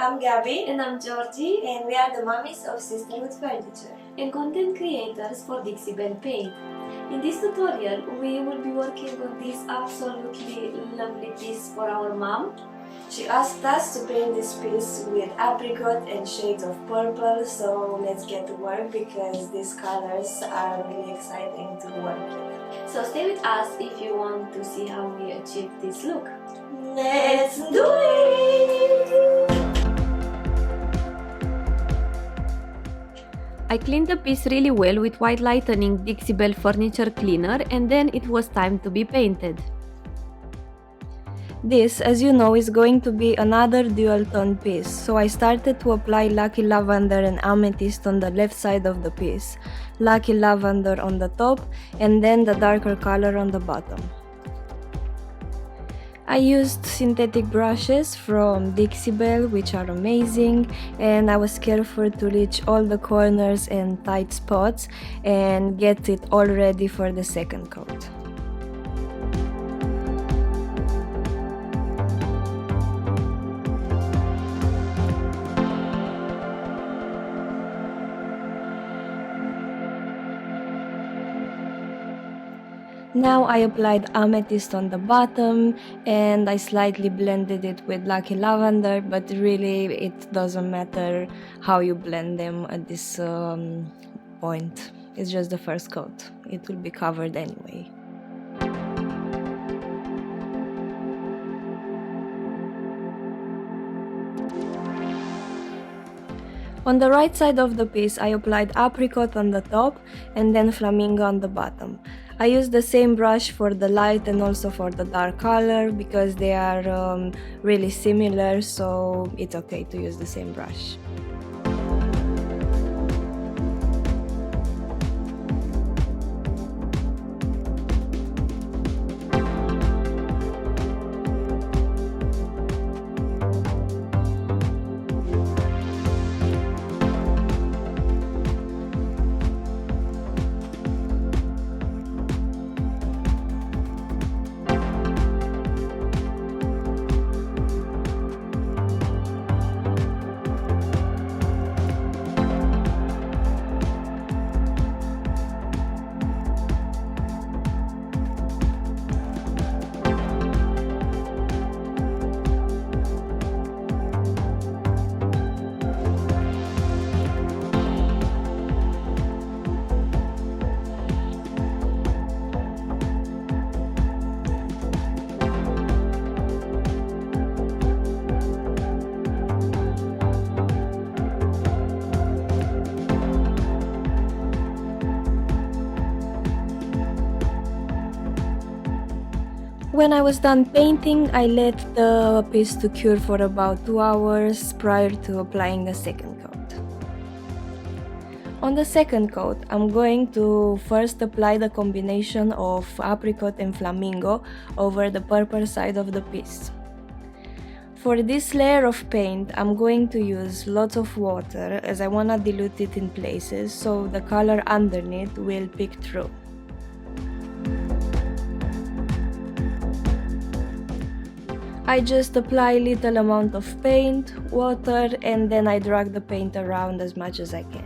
I'm Gabby And I'm Georgie, and we are the mummies of Sisterhood Furniture and content creators for Dixie Belle Paint. In this tutorial, we will be working on this absolutely lovely piece for our mom. She asked us to paint this piece with apricot and shades of purple, so let's get to work because these colors are really exciting to work with. So stay with us if you want to see how we achieve this look. Let's do it! I cleaned the piece really well with white lightening Dixie Belle furniture cleaner, and then it was time to be painted. This, as you know, is going to be another dual tone piece, so I started to apply Lucky Lavender and Amethyst on the left side of the piece, Lucky Lavender on the top, and then the darker color on the bottom. I used synthetic brushes from Dixie Belle, which are amazing, and I was careful to reach all the corners and tight spots and get it all ready for the second coat. Now I applied Amethyst on the bottom and I slightly blended it with Lucky Lavender, but really it doesn't matter how you blend them at this point. It's just the first coat. It will be covered anyway. On the right side of the piece, I applied apricot on the top and then flamingo on the bottom. I used the same brush for the light and also for the dark color because they are really similar, so it's okay to use the same brush. When I was done painting, I let the piece to cure for about 2 hours prior to applying the second coat. On the second coat, I'm going to first apply the combination of apricot and flamingo over the purple side of the piece. For this layer of paint, I'm going to use lots of water as I want to dilute it in places so the color underneath will peek through. I just apply little amount of paint, water, and then I drag the paint around as much as I can.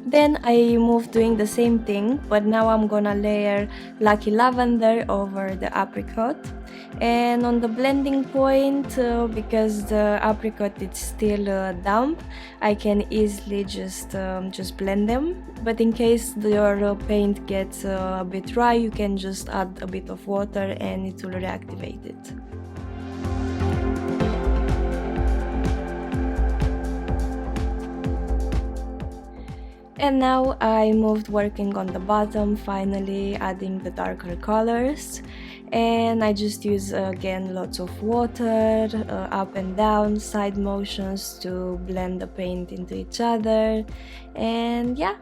Then I moved doing the same thing, but now I'm gonna layer Lucky Lavender over the apricot. And on the blending point, because the apricot is still damp, I can easily just blend them. But in case your paint gets a bit dry, you can just add a bit of water and it will reactivate it. And now I moved working on the bottom, finally adding the darker colors, and I just use again lots of water, up and down, side motions to blend the paint into each other, and yeah.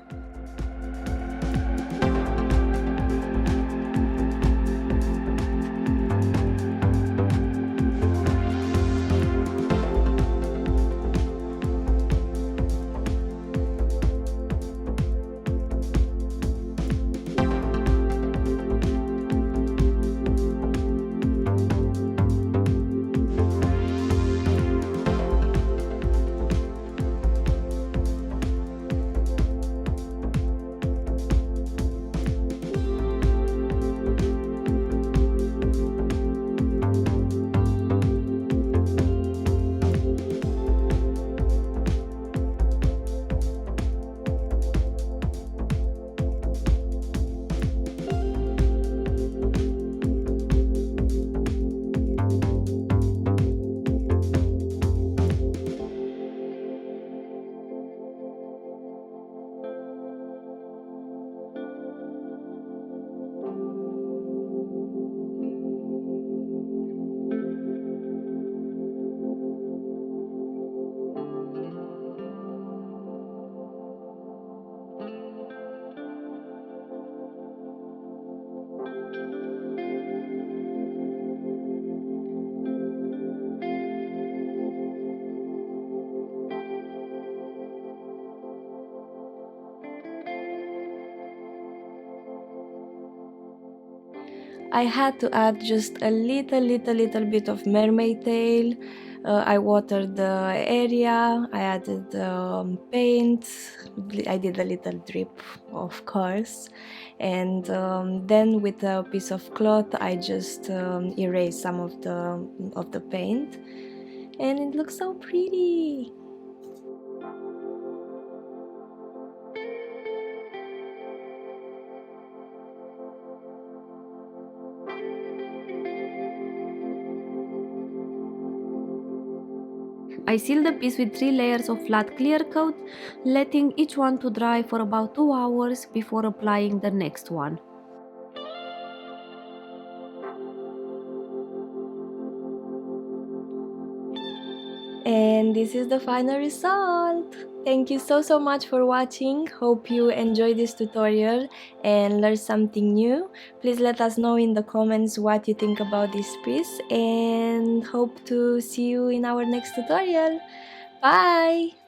I had to add just a little bit of mermaid tail. I watered the area, I added paint, I did a little drip, of course, and then with a piece of cloth I just erased some of the paint, and it looks so pretty. I sealed the piece with 3 layers of flat clear coat, letting each one to dry for about 2 hours before applying the next one. And this is the final result. Thank you so much for watching. Hope you enjoyed this tutorial and learned something new. Please let us know in the comments what you think about this piece, and hope to see you in our next tutorial. Bye!